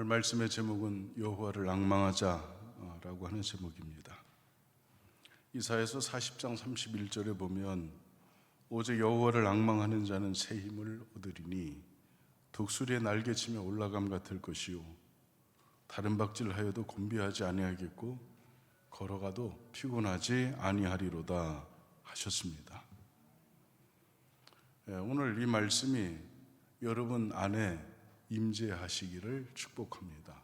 말씀의 제목은 여호와를 앙망하자라고 하는 제목입니다. 이사야서 40장 31절에 보면 오직 여호와를 앙망하는 자는 새 힘을 얻으리니 독수리의 날개치며 올라감 같을 것이요 다른 박질하여도 곤비하지 아니하겠고 걸어가도 피곤하지 아니하리로다 하셨습니다. 오늘 이 말씀이 여러분 안에 임재하시기를 축복합니다.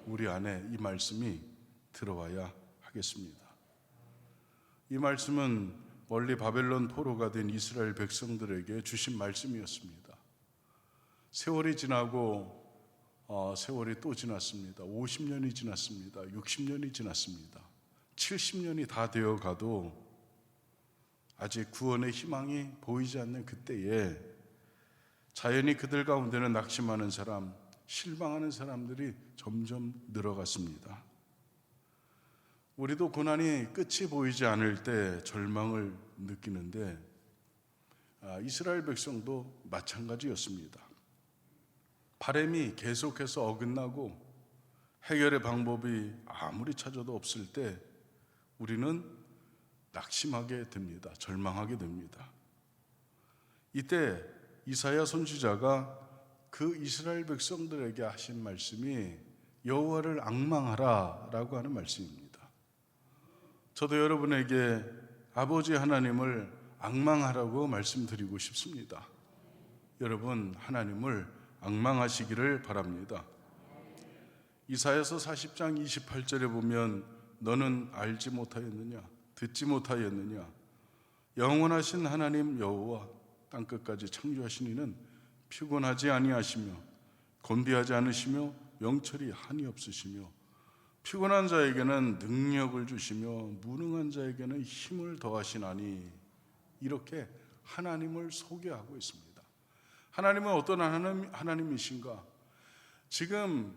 우리 안에 이 말씀이 들어와야 하겠습니다. 이 말씀은 멀리 바벨론 포로가 된 이스라엘 백성들에게 주신 말씀이었습니다. 세월이 지나고 세월이 또 지났습니다. 50년이 지났습니다. 60년이 지났습니다. 70년이 다 되어가도 아직 구원의 희망이 보이지 않는 그때에 자연히 그들 가운데는 낙심하는 사람, 실망하는 사람들이 점점 늘어갔습니다. 우리도 고난이 끝이 보이지 않을 때 절망을 느끼는데 이스라엘 백성도 마찬가지였습니다. 바람이 계속해서 어긋나고 해결의 방법이 아무리 찾아도 없을 때 우리는 낙심하게 됩니다. 절망하게 됩니다. 이때 이사야 선지자가 그 이스라엘 백성들에게 하신 말씀이 여호와를 앙망하라 라고 하는 말씀입니다. 저도 여러분에게 아버지 하나님을 앙망하라고 말씀드리고 싶습니다. 여러분 하나님을 앙망하시기를 바랍니다. 이사야서 40장 28절에 보면 너는 알지 못하였느냐 듣지 못하였느냐 영원하신 하나님 여호와 땅끝까지 창조하신 이는 피곤하지 아니하시며 곤비하지 않으시며 명철이 한이 없으시며 피곤한 자에게는 능력을 주시며 무능한 자에게는 힘을 더하시나니 이렇게 하나님을 소개하고 있습니다. 하나님은 어떤 하나님이신가? 지금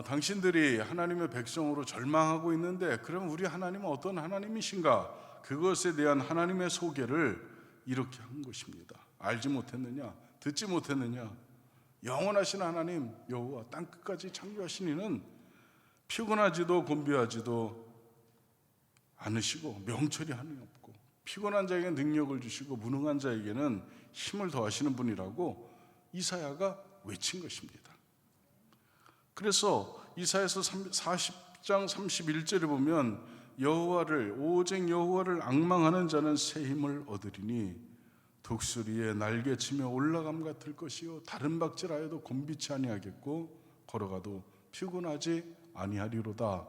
당신들이 하나님의 백성으로 절망하고 있는데 그럼 우리 하나님은 어떤 하나님이신가? 그것에 대한 하나님의 소개를 이렇게 한 것입니다. 알지 못했느냐? 듣지 못했느냐? 영원하신 하나님 여호와 땅끝까지 창조하신 이는 피곤하지도 곤비하지도 않으시고 명철이 한이 없고 피곤한 자에게 능력을 주시고 무능한 자에게는 힘을 더하시는 분이라고 이사야가 외친 것입니다. 그래서 이사야서 40장 31절에 보면 오직 여호와를 앙망하는 자는 새 힘을 얻으리니 독수리의 날개치며 올라감 같을 것이요 다른 박질하여도 곤비치 아니하겠고 걸어가도 피곤하지 아니하리로다.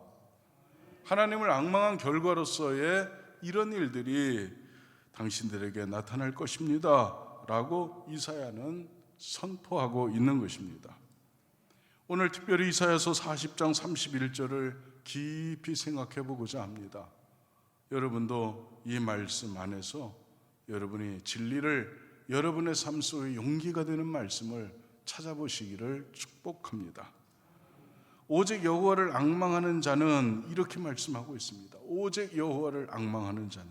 하나님을 앙망한 결과로서의 이런 일들이 당신들에게 나타날 것입니다 라고 이사야는 선포하고 있는 것입니다. 오늘 특별히 이사야서 40장 31절을 깊이 생각해 보고자 합니다. 여러분도 이 말씀 안에서 여러분이 진리를 여러분의 삶 속에 용기가 되는 말씀을 찾아보시기를 축복합니다. 오직 여호와를 앙망하는 자는 이렇게 말씀하고 있습니다. 오직 여호와를 앙망하는 자는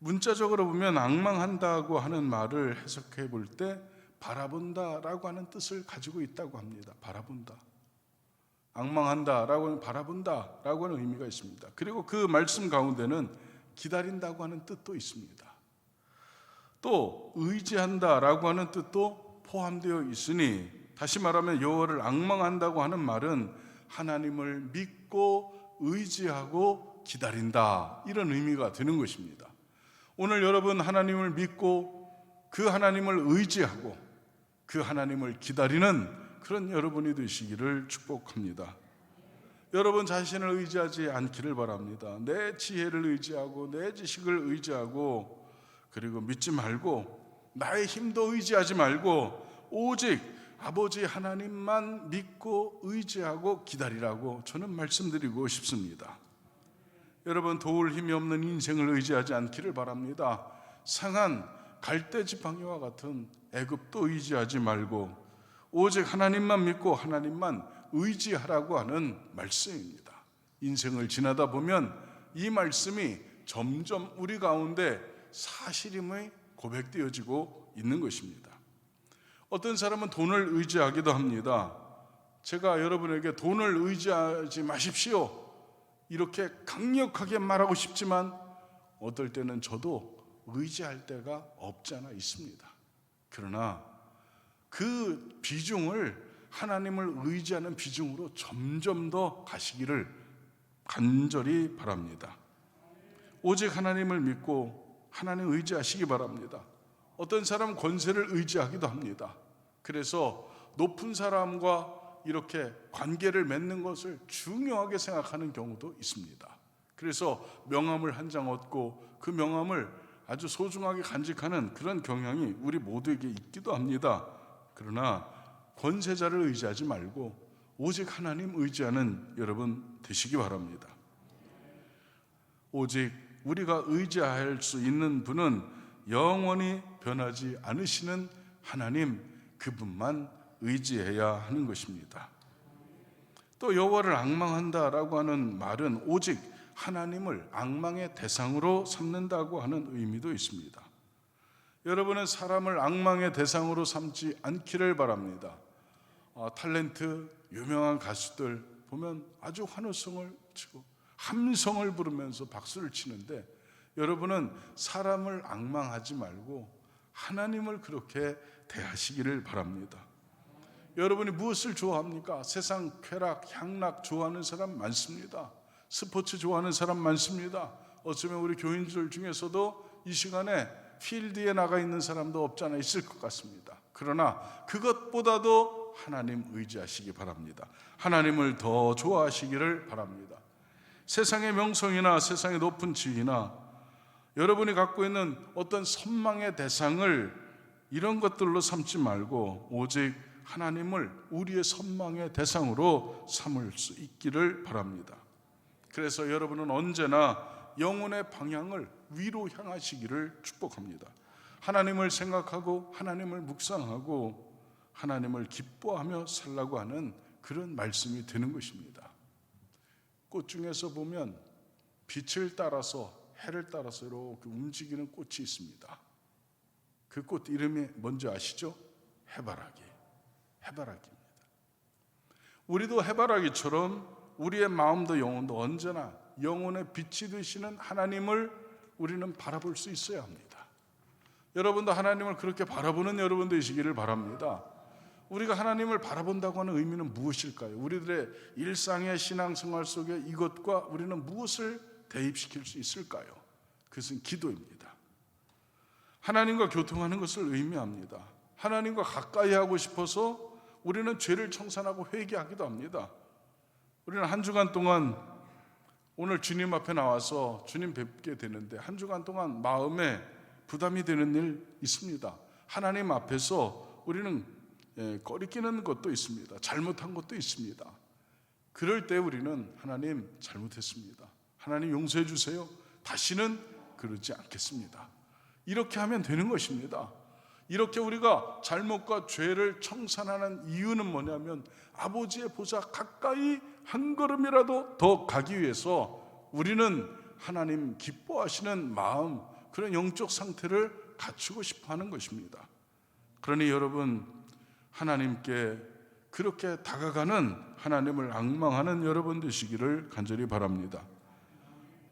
문자적으로 보면 앙망한다고 하는 말을 해석해 볼 때 바라본다라고 하는 뜻을 가지고 있다고 합니다. 바라본다. 앙망한다라고 하는 바라본다라고 하는 의미가 있습니다. 그리고 그 말씀 가운데는 기다린다고 하는 뜻도 있습니다. 또 의지한다라고 하는 뜻도 포함되어 있으니 다시 말하면 여호와를 앙망한다고 하는 말은 하나님을 믿고 의지하고 기다린다 이런 의미가 되는 것입니다. 오늘 여러분 하나님을 믿고 그 하나님을 의지하고 그 하나님을 기다리는 그런 여러분이 되시기를 축복합니다. 여러분 자신을 의지하지 않기를 바랍니다. 내 지혜를 의지하고 내 지식을 의지하고 그리고 믿지 말고 나의 힘도 의지하지 말고 오직 아버지 하나님만 믿고 의지하고 기다리라고 저는 말씀드리고 싶습니다. 여러분 도울 힘이 없는 인생을 의지하지 않기를 바랍니다. 상한 갈대지팡이와 같은 애굽도 의지하지 말고 오직 하나님만 믿고 하나님만 의지하라고 하는 말씀입니다. 인생을 지나다 보면 이 말씀이 점점 우리 가운데 사실임이 고백되어지고 있는 것입니다. 어떤 사람은 돈을 의지하기도 합니다. 제가 여러분에게 돈을 의지하지 마십시오 이렇게 강력하게 말하고 싶지만 어떨 때는 저도 의지할 때가 없지 않아 있습니다. 그러나 그 비중을 하나님을 의지하는 비중으로 점점 더 가시기를 간절히 바랍니다. 오직 하나님을 믿고 하나님 의지하시기 바랍니다. 어떤 사람은 권세를 의지하기도 합니다. 그래서 높은 사람과 이렇게 관계를 맺는 것을 중요하게 생각하는 경우도 있습니다. 그래서 명함을 한 장 얻고 그 명함을 아주 소중하게 간직하는 그런 경향이 우리 모두에게 있기도 합니다. 그러나 권세자를 의지하지 말고 오직 하나님 의지하는 여러분 되시기 바랍니다. 오직 우리가 의지할 수 있는 분은 영원히 변하지 않으시는 하나님, 그분만 의지해야 하는 것입니다. 또 여호와를 앙망한다라고 하는 말은 오직 하나님을 앙망의 대상으로 삼는다고 하는 의미도 있습니다. 여러분은 사람을 앙망의 대상으로 삼지 않기를 바랍니다. 탤런트, 유명한 가수들 보면 아주 환호성을 치고 함성을 부르면서 박수를 치는데, 여러분은 사람을 앙망하지 말고 하나님을 그렇게 대하시기를 바랍니다. 여러분이 무엇을 좋아합니까? 세상 쾌락, 향락 좋아하는 사람 많습니다. 스포츠 좋아하는 사람 많습니다. 어쩌면 우리 교인들 중에서도 이 시간에 필드에 나가 있는 사람도 없지 않아 있을 것 같습니다. 그러나 그것보다도 하나님 의지하시기 바랍니다. 하나님을 더 좋아하시기를 바랍니다. 세상의 명성이나 세상의 높은 지위나 여러분이 갖고 있는 어떤 선망의 대상을 이런 것들로 삼지 말고 오직 하나님을 우리의 선망의 대상으로 삼을 수 있기를 바랍니다. 그래서 여러분은 언제나 영혼의 방향을 위로 향하시기를 축복합니다. 하나님을 생각하고 하나님을 묵상하고 하나님을 기뻐하며 살라고 하는 그런 말씀이 되는 것입니다. 꽃 중에서 보면 빛을 따라서, 해를 따라서 이렇게 움직이는 꽃이 있습니다. 그 꽃 이름이 뭔지 아시죠? 해바라기입니다. 우리도 해바라기처럼 우리의 마음도 영혼도 언제나 영혼의 빛이 되시는 하나님을 우리는 바라볼 수 있어야 합니다. 여러분도 하나님을 그렇게 바라보는 여러분 되시기를 바랍니다. 우리가 하나님을 바라본다고 하는 의미는 무엇일까요? 우리들의 일상의 신앙생활 속에 이것과 우리는 무엇을 대입시킬 수 있을까요? 그것은 기도입니다. 하나님과 교통하는 것을 의미합니다. 하나님과 가까이 하고 싶어서 우리는 죄를 청산하고 회개하기도 합니다. 우리는 한 주간 동안 오늘 주님 앞에 나와서 주님 뵙게 되는데 한 주간 동안 마음에 부담이 되는 일 있습니다. 하나님 앞에서 우리는 꺼리끼는 것도 있습니다. 잘못한 것도 있습니다. 그럴 때 우리는 하나님 잘못했습니다. 하나님 용서해 주세요. 다시는 그러지 않겠습니다. 이렇게 하면 되는 것입니다. 이렇게 우리가 잘못과 죄를 청산하는 이유는 뭐냐면 아버지의 보좌 가까이 한 걸음이라도 더 가기 위해서 우리는 하나님 기뻐하시는 마음, 그런 영적 상태를 갖추고 싶어 하는 것입니다. 그러니 여러분, 하나님께 그렇게 다가가는 하나님을 앙망하는 여러분 되시기를 간절히 바랍니다.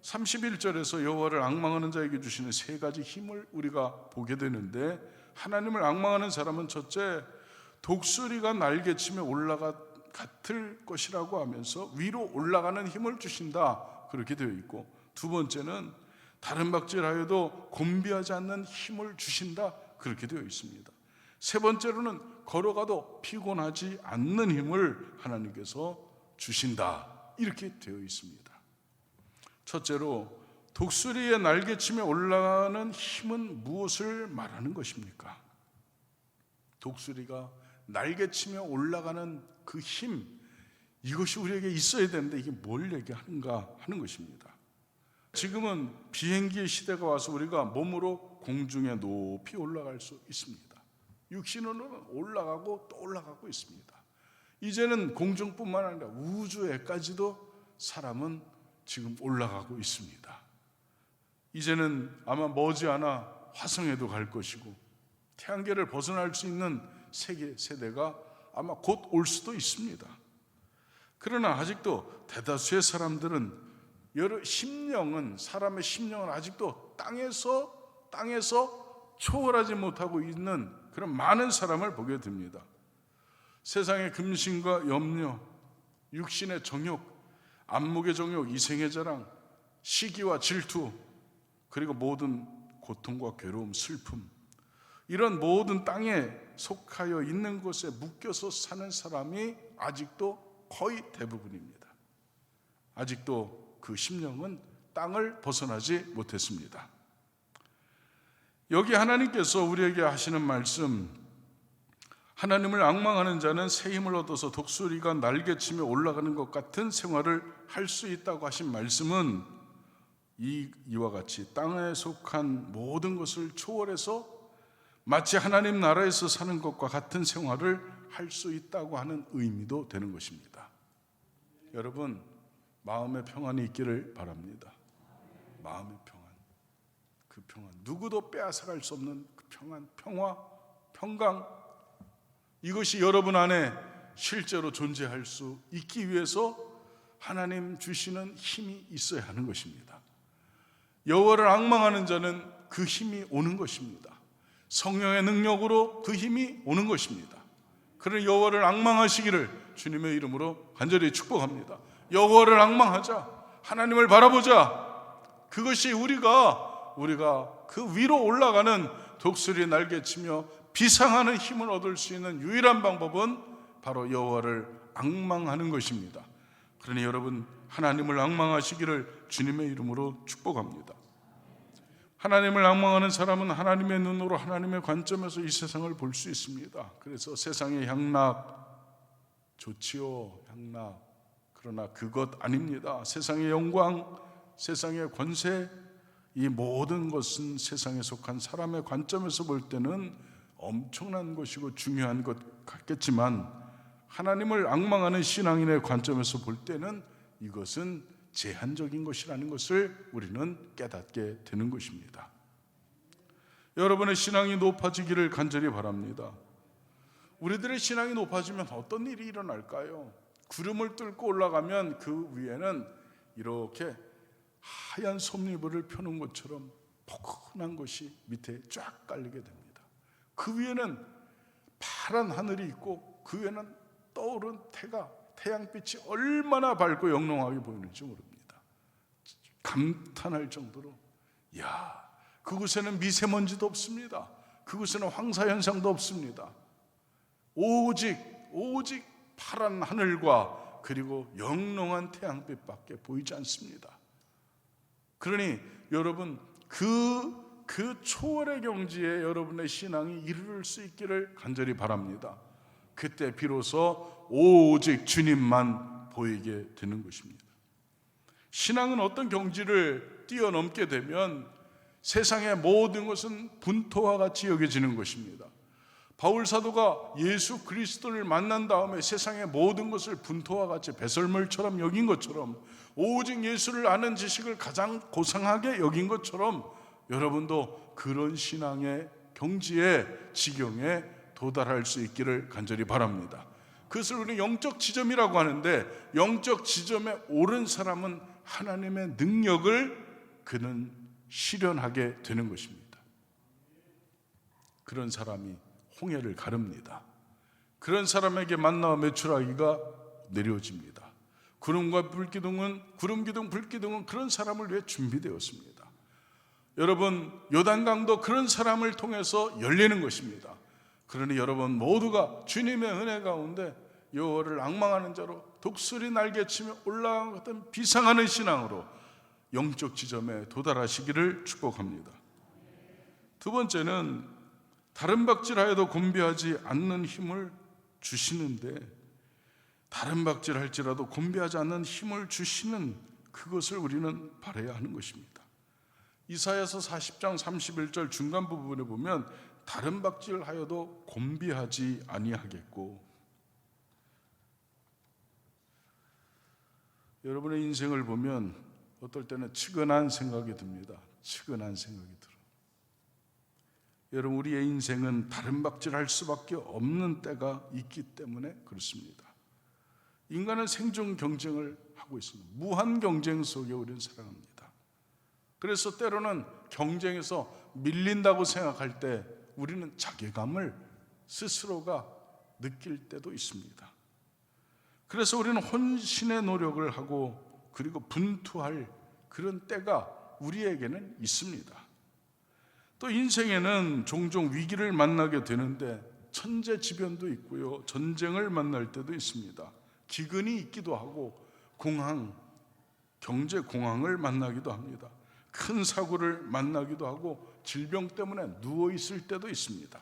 31절에서 여호와를 앙망하는 자에게 주시는 세 가지 힘을 우리가 보게 되는데, 하나님을 앙망하는 사람은 첫째, 독수리가 날개치며 같을 것이라고 하면서 위로 올라가는 힘을 주신다, 그렇게 되어 있고, 두 번째는 다른 박질하여도 곤비하지 않는 힘을 주신다, 그렇게 되어 있습니다. 세 번째로는 걸어가도 피곤하지 않는 힘을 하나님께서 주신다, 이렇게 되어 있습니다. 첫째로 독수리의 날개치며 올라가는 힘은 무엇을 말하는 것입니까? 독수리가 날개치며 올라가는 그 힘, 이것이 우리에게 있어야 되는데 이게 뭘 얘기하는가 하는 것입니다. 지금은 비행기의 시대가 와서 우리가 몸으로 공중에 높이 올라갈 수 있습니다. 육신으로는 올라가고 또 올라가고 있습니다. 이제는 공중뿐만 아니라 우주에까지도 사람은 지금 올라가고 있습니다. 이제는 아마 머지않아 화성에도 갈 것이고 태양계를 벗어날 수 있는 세계가 아마 곧 올 수도 있습니다. 그러나 아직도 대다수의 사람들은 사람의 심령은 아직도 땅에서 초월하지 못하고 있는 그런 많은 사람을 보게 됩니다. 세상의 금신과 염려, 육신의 정욕, 안목의 정욕, 이생의 자랑, 시기와 질투, 그리고 모든 고통과 괴로움, 슬픔, 이런 모든 땅에 속하여 있는 곳에 묶여서 사는 사람이 아직도 거의 대부분입니다. 아직도 그 심령은 땅을 벗어나지 못했습니다. 여기 하나님께서 우리에게 하시는 말씀, 하나님을 앙망하는 자는 새 힘을 얻어서 독수리가 날개치며 올라가는 것 같은 생활을 할 수 있다고 하신 말씀은 이와 같이 땅에 속한 모든 것을 초월해서 마치 하나님 나라에서 사는 것과 같은 생활을 할 수 있다고 하는 의미도 되는 것입니다. 여러분, 마음의 평안이 있기를 바랍니다. 마음의 평안, 그 평안, 누구도 빼앗아갈 수 없는 그 평안, 평화, 평강, 이것이 여러분 안에 실제로 존재할 수 있기 위해서 하나님 주시는 힘이 있어야 하는 것입니다. 여호와를 앙망하는 자는 그 힘이 오는 것입니다. 성령의 능력으로 그 힘이 오는 것입니다. 그런 여호와를 앙망하시기를 주님의 이름으로 간절히 축복합니다. 여호와를 앙망하자, 하나님을 바라보자. 그것이 우리가 그 위로 올라가는 독수리 날개치며 비상하는 힘을 얻을 수 있는 유일한 방법은 바로 여호와를 앙망하는 것입니다. 그러니 여러분, 하나님을 앙망하시기를 주님의 이름으로 축복합니다. 하나님을 앙망하는 사람은 하나님의 눈으로, 하나님의 관점에서 이 세상을 볼 수 있습니다. 그래서 세상의 향락 좋지요, 향락. 그러나 그것 아닙니다. 세상의 영광, 세상의 권세, 이 모든 것은 세상에 속한 사람의 관점에서 볼 때는 엄청난 것이고 중요한 것 같겠지만, 하나님을 앙망하는 신앙인의 관점에서 볼 때는 이것은 제한적인 것이라는 것을 우리는 깨닫게 되는 것입니다. 여러분의 신앙이 높아지기를 간절히 바랍니다. 우리들의 신앙이 높아지면 어떤 일이 일어날까요? 구름을 뚫고 올라가면 그 위에는 이렇게 하얀 솜니불을 펴는 것처럼 포근한 것이 밑에 쫙 깔리게 됩니다. 그 위에는 파란 하늘이 있고 그 위에는 떠오른 태양빛이 얼마나 밝고 영롱하게 보이는지 모릅니다. 감탄할 정도로, 그곳에는 미세먼지도 없습니다. 그곳에는 황사현상도 없습니다. 오직 파란 하늘과 그리고 영롱한 태양빛밖에 보이지 않습니다. 그러니 여러분, 그 초월의 경지에 여러분의 신앙이 이르를 수 있기를 간절히 바랍니다. 그때 비로소 오직 주님만 보이게 되는 것입니다. 신앙은 어떤 경지를 뛰어넘게 되면 세상의 모든 것은 분토와 같이 여겨지는 것입니다. 바울 사도가 예수 그리스도를 만난 다음에 세상의 모든 것을 분토와 같이 배설물처럼 여긴 것처럼, 오직 예수를 아는 지식을 가장 고상하게 여긴 것처럼, 여러분도 그런 신앙의 경지에, 지경에 도달할 수 있기를 간절히 바랍니다. 그것을 우리는 영적 지점이라고 하는데, 영적 지점에 오른 사람은 하나님의 능력을 그는 실현하게 되는 것입니다. 그런 사람이 홍해를 가릅니다. 그런 사람에게 만나와 메추라기가 내려집니다. 구름 기둥, 불기둥은 그런 사람을 위해 준비되었습니다. 여러분, 요단강도 그런 사람을 통해서 열리는 것입니다. 그러니 여러분 모두가 주님의 은혜 가운데 여호와를 앙망하는 자로 독수리 날개치며 올라가던 비상하는 신앙으로 영적 지점에 도달하시기를 축복합니다. 두 번째는 다른 박질하여도 곤비하지 않는 힘을 주시는데, 다른 박질할지라도 곤비하지 않는 힘을 주시는 그것을 우리는 바라야 하는 것입니다. 이사야서 40장 31절 중간 부분에 보면 다른 박질하여도 곤비하지 아니하겠고, 여러분의 인생을 보면 어떨 때는 측은한 생각이 듭니다. 측은한 생각이 들어요. 여러분, 우리의 인생은 다른 박질할 수밖에 없는 때가 있기 때문에 그렇습니다. 인간은 생존 경쟁을 하고 있습니다. 무한 경쟁 속에 우리는 살아갑니다. 그래서 때로는 경쟁에서 밀린다고 생각할 때 우리는 자괴감을 스스로가 느낄 때도 있습니다. 그래서 우리는 혼신의 노력을 하고 그리고 분투할 그런 때가 우리에게는 있습니다. 또 인생에는 종종 위기를 만나게 되는데 천재지변도 있고요, 전쟁을 만날 때도 있습니다. 기근이 있기도 하고 공황, 경제 공황을 만나기도 합니다. 큰 사고를 만나기도 하고 질병 때문에 누워 있을 때도 있습니다.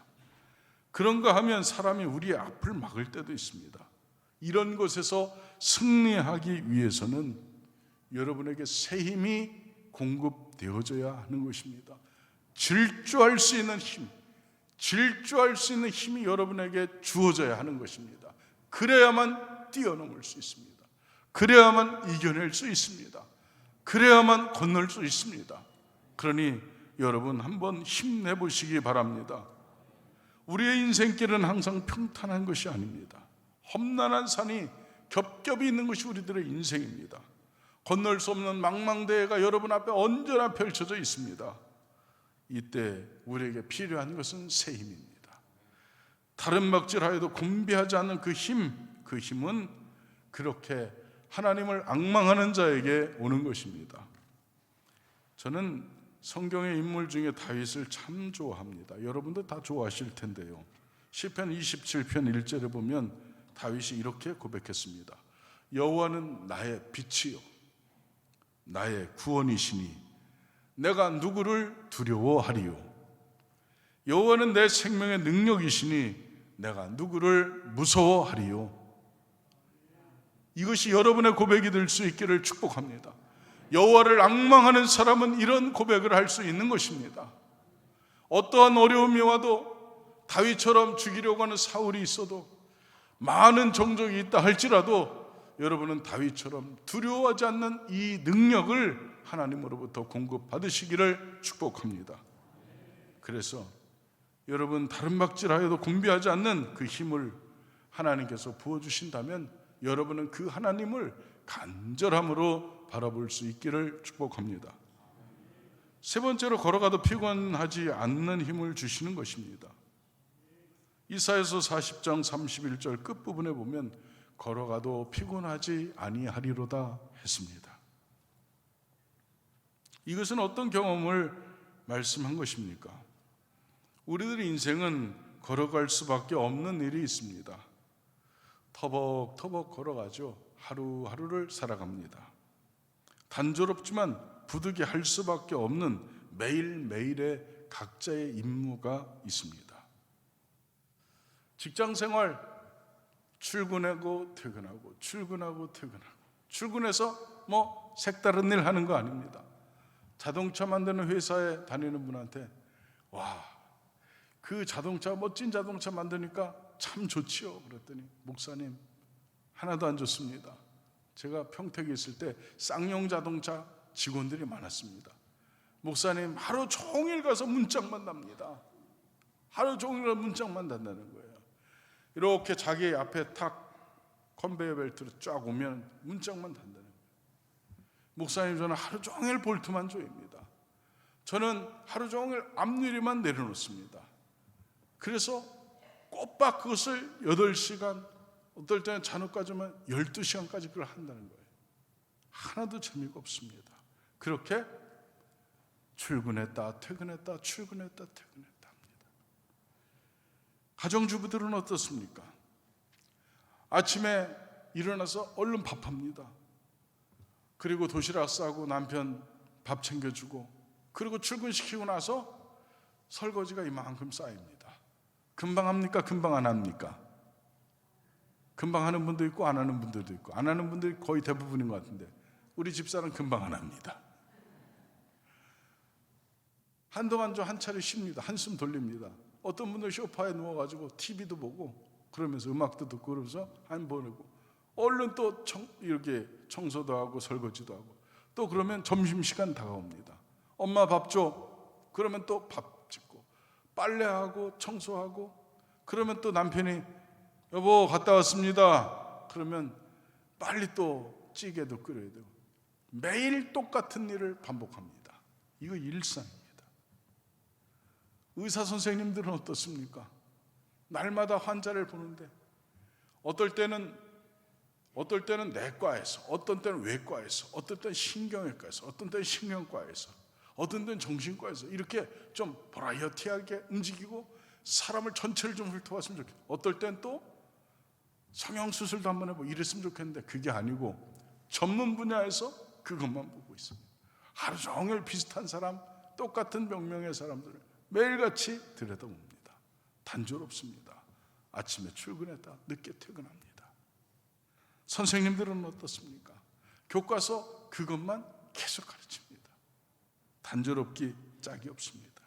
그런가 하면 사람이 우리의 앞을 막을 때도 있습니다. 이런 곳에서 승리하기 위해서는 여러분에게 새 힘이 공급되어져야 하는 것입니다. 질주할 수 있는 힘, 질주할 수 있는 힘이 여러분에게 주어져야 하는 것입니다. 그래야만 뛰어넘을 수 있습니다. 그래야만 이겨낼 수 있습니다. 그래야만 건널 수 있습니다. 그러니 여러분 한번 힘내보시기 바랍니다. 우리의 인생길은 항상 평탄한 것이 아닙니다. 험난한 산이 겹겹이 있는 것이 우리들의 인생입니다. 건널 수 없는 망망대해가 여러분 앞에 언제나 펼쳐져 있습니다. 이때 우리에게 필요한 것은 새 힘입니다. 다른 막질하여도 곤비하지 않는 그 힘은 그렇게 하나님을 앙망하는 자에게 오는 것입니다. 저는 성경의 인물 중에 다윗을 참 좋아합니다. 여러분도 다 좋아하실 텐데요. 시편 27편 1절에 보면 다윗이 이렇게 고백했습니다. 여호와는 나의 빛이요 나의 구원이시니 내가 누구를 두려워하리요. 여호와는 내 생명의 능력이시니 내가 누구를 무서워하리요. 이것이 여러분의 고백이 될 수 있기를 축복합니다. 여호와를 앙망하는 사람은 이런 고백을 할 수 있는 것입니다. 어떠한 어려움이 와도 다윗처럼 죽이려고 하는 사울이 있어도 많은 정적이 있다 할지라도 여러분은 다윗처럼 두려워하지 않는 이 능력을 하나님으로부터 공급받으시기를 축복합니다. 그래서 여러분 다른 막질하여도 곤비하지 않는 그 힘을 하나님께서 부어주신다면 여러분은 그 하나님을 간절함으로 바라볼 수 있기를 축복합니다. 세 번째로 걸어가도 피곤하지 않는 힘을 주시는 것입니다. 이사야서 40장 31절 끝부분에 보면 걸어가도 피곤하지 아니하리로다 했습니다. 이것은 어떤 경험을 말씀한 것입니까? 우리들의 인생은 걸어갈 수밖에 없는 일이 있습니다. 터벅터벅 걸어가죠. 하루하루를 살아갑니다. 단조롭지만 부득이할 수밖에 없는 매일매일의 각자의 임무가 있습니다. 직장생활 출근하고 퇴근하고 출근하고 퇴근하고 출근해서 색다른 일 하는 거 아닙니다. 자동차 만드는 회사에 다니는 분한테 와, 그 자동차 멋진 자동차 만드니까 참 좋지요. 그랬더니 목사님 하나도 안 좋습니다. 제가 평택에 있을 때 쌍용 자동차 직원들이 많았습니다. 목사님 하루 종일 가서 문짝만 답니다. 하루 종일 문짝만 단다는 거예요. 이렇게 자기 앞에 탁 컨베이어 벨트로 쫙 오면 문짝만 단다는 거예요. 목사님 저는 하루 종일 볼트만 조입니다. 저는 하루 종일 앞유리만 내려놓습니다. 그래서 꼬박 그것을 8시간 어떨 때는 잔혹까지만 12시간까지 그걸 한다는 거예요. 하나도 재미가 없습니다. 그렇게 출근했다 퇴근했다 출근했다 퇴근했다 합니다. 가정주부들은 어떻습니까? 아침에 일어나서 얼른 밥합니다. 그리고 도시락 싸고 남편 밥 챙겨주고 그리고 출근시키고 나서 설거지가 이만큼 쌓입니다. 금방 합니까? 금방 안 합니까? 금방 하는 분도 있고 안 하는 분들도 있고 안 하는 분들이 거의 대부분인 것 같은데 우리 집사는 금방 안 합니다. 한동안 한 차례 쉽니다. 한숨 돌립니다. 어떤 분들 소파에 누워가지고 TV도 보고 그러면서 음악도 듣고 그러면서 안 보내고 얼른 또 이렇게 청소도 하고 설거지도 하고 또 그러면 점심시간 다가옵니다. 엄마 밥 줘. 그러면 또 밥 짓고 빨래하고 청소하고 그러면 또 남편이 여보 갔다 왔습니다. 그러면 빨리 또 찌개도 끓여야 되고 매일 똑같은 일을 반복합니다. 이거 일상입니다. 의사 선생님들은 어떻습니까? 날마다 환자를 보는데 어떨 때는 내과에서, 어떤 때는 외과에서, 어떤 때는 신경외과에서, 어떤 때는 신경과에서, 어떤 때는 정신과에서 이렇게 좀 버라이어티하게 움직이고 사람을 전체를 좀 훑어봤으면 좋겠어요. 어떨 때는 또 성형수술도 한번 해보고 이랬으면 좋겠는데 그게 아니고 전문 분야에서 그것만 보고 있습니다. 하루 종일 비슷한 사람, 똑같은 병명의 사람들을 매일같이 들여다봅니다. 단조롭습니다. 아침에 출근했다 늦게 퇴근합니다. 선생님들은 어떻습니까? 교과서 그것만 계속 가르칩니다. 단조롭기 짝이 없습니다.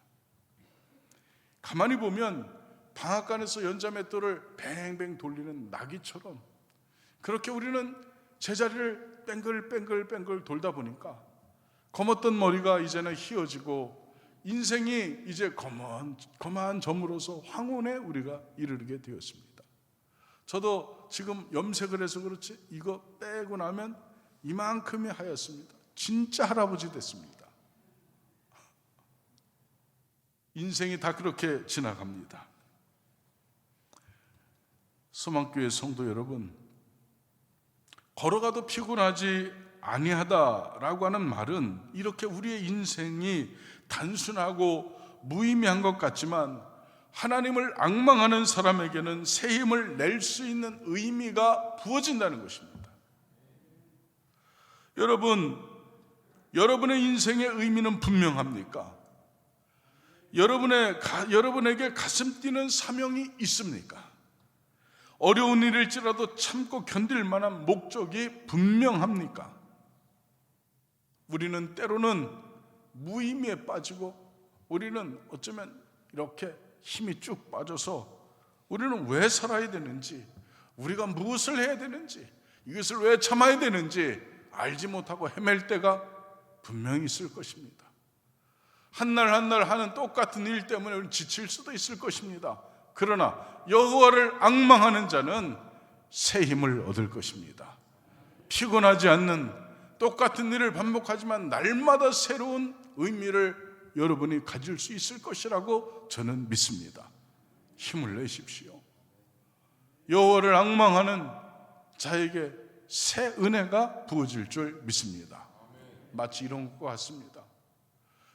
가만히 보면 방앗간에서 연자맷돌을 뱅뱅 돌리는 나귀처럼 그렇게 우리는 제자리를 뺑글뺑글 돌다 보니까 검었던 머리가 이제는 휘어지고 인생이 이제 검한 점으로서 황혼에 우리가 이르게 되었습니다. 저도 지금 염색을 해서 그렇지 이거 빼고 나면 이만큼이 하였습니다. 진짜 할아버지 됐습니다. 인생이 다 그렇게 지나갑니다. 소망교회 성도 여러분, 걸어가도 피곤하지 아니하다라고 하는 말은 이렇게 우리의 인생이 단순하고 무의미한 것 같지만 하나님을 앙망하는 사람에게는 새 힘을 낼 수 있는 의미가 부어진다는 것입니다. 여러분의 인생의 의미는 분명합니까? 여러분에게 가슴 뛰는 사명이 있습니까? 어려운 일일지라도 참고 견딜 만한 목적이 분명합니까? 우리는 때로는 무의미에 빠지고 우리는 어쩌면 이렇게 힘이 쭉 빠져서 우리는 왜 살아야 되는지, 우리가 무엇을 해야 되는지, 이것을 왜 참아야 되는지 알지 못하고 헤맬 때가 분명히 있을 것입니다. 한 날 한 날 하는 똑같은 일 때문에 지칠 수도 있을 것입니다. 그러나 여호와를 앙망하는 자는 새 힘을 얻을 것입니다. 피곤하지 않는 똑같은 일을 반복하지만 날마다 새로운 의미를 여러분이 가질 수 있을 것이라고 저는 믿습니다. 힘을 내십시오. 여호와를 앙망하는 자에게 새 은혜가 부어질 줄 믿습니다. 마치 이런 것과 같습니다.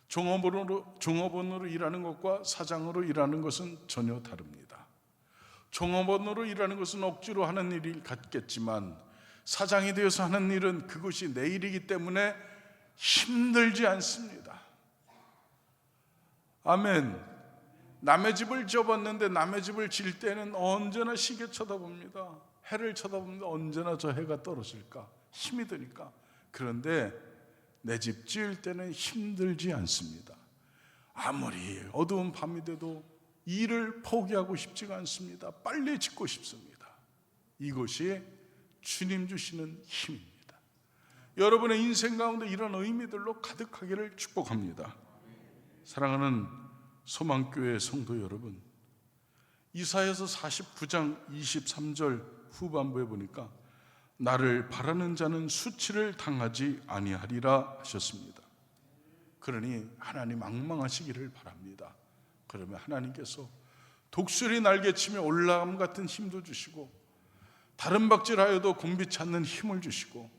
종업원으로 일하는 것과 사장으로 일하는 것은 전혀 다릅니다. 종업원으로 일하는 것은 억지로 하는 일이 같겠지만 사장이 되어서 하는 일은 그것이 내 일이기 때문에 힘들지 않습니다. 아멘. 남의 집을 지어봤는데 남의 집을 지을 때는 언제나 시계 쳐다봅니다. 해를 쳐다봅니다. 언제나 저 해가 떨어질까? 힘이 드니까. 그런데 내 집 지을 때는 힘들지 않습니다. 아무리 어두운 밤이 돼도 일을 포기하고 싶지가 않습니다. 빨리 짓고 싶습니다. 이것이 주님 주시는 힘입니다. 여러분의 인생 가운데 이런 의미들로 가득하기를 축복합니다. 사랑하는 소망교회 성도 여러분, 이사야서 49장 23절 후반부에 보니까 나를 바라는 자는 수치를 당하지 아니하리라 하셨습니다. 그러니 하나님 앙망하시기를 바랍니다. 그러면 하나님께서 독수리 날개치며 올라감 같은 힘도 주시고 다른 박질하여도 곤비치 않는 힘을 주시고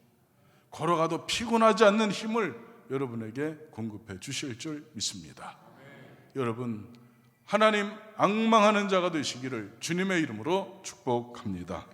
걸어가도 피곤하지 않는 힘을 여러분에게 공급해 주실 줄 믿습니다. 여러분, 하나님 앙망하는 자가 되시기를 주님의 이름으로 축복합니다.